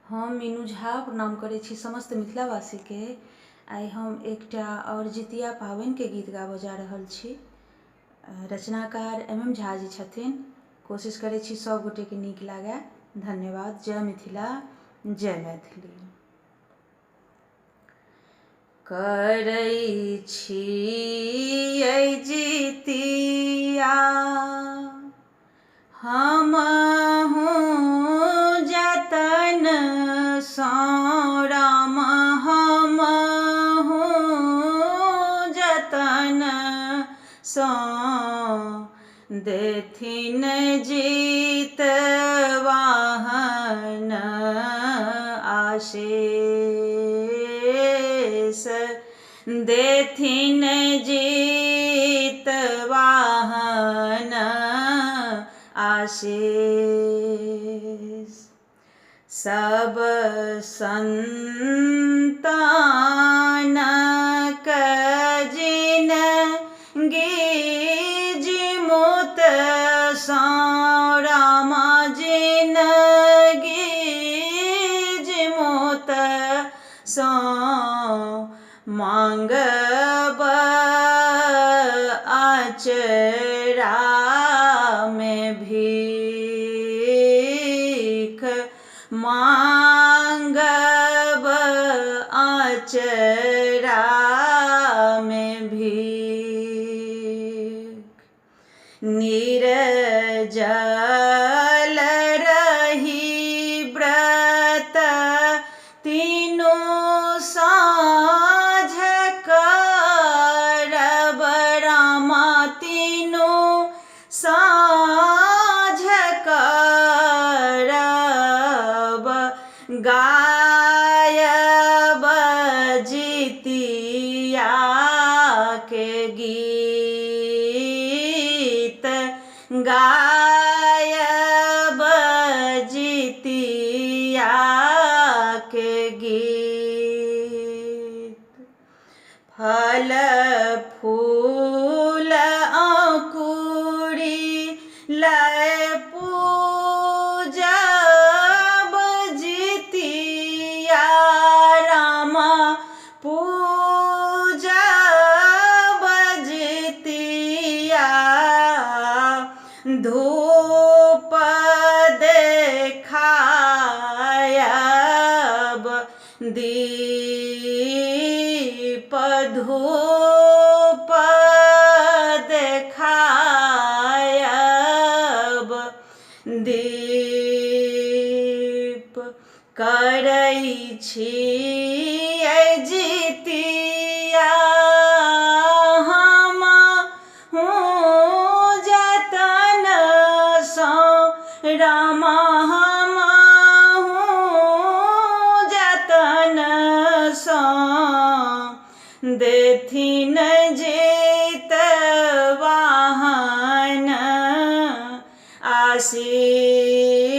हम मीनू झा प्रणाम करै छी समस्त मिथिलावासी के। आइ हम एकटा और जितिया पाबनि के गीत गाबऽ जा रहल छी। रचनाकार MM झा जी छथिन। कोशिश करै छी सब गोटे के नीक लागे। धन्यवाद। जय मिथिला, जय मैथिली। करै छी अइ जितिया हमहु जतन सँ राम, हमहु जतन सँ देथिन जीत वाहन आशीष, देथिन जीत वाहन आशीष। सब संतानक जिनगी जिमुत सँ राम, जिनगी जिमुत सँ मांगब आचरा में भीख, मांगब आचरा में भीख। निर्जल रही व्रत तीनू साँझ करब रामा, तीनू साँझ करब गायब जितिया के गीत, गायब जितिया के गीत। फल फूल अंकुरी लय पूजब जितिया रामा, पूजब जितिया। धूप देखायब दीप, धूप देखायब दीप। करै छी अइ जितिया हमहु जतन सँ रामा, हमहु जतन सँ देथिन जीत वाहन आशीष।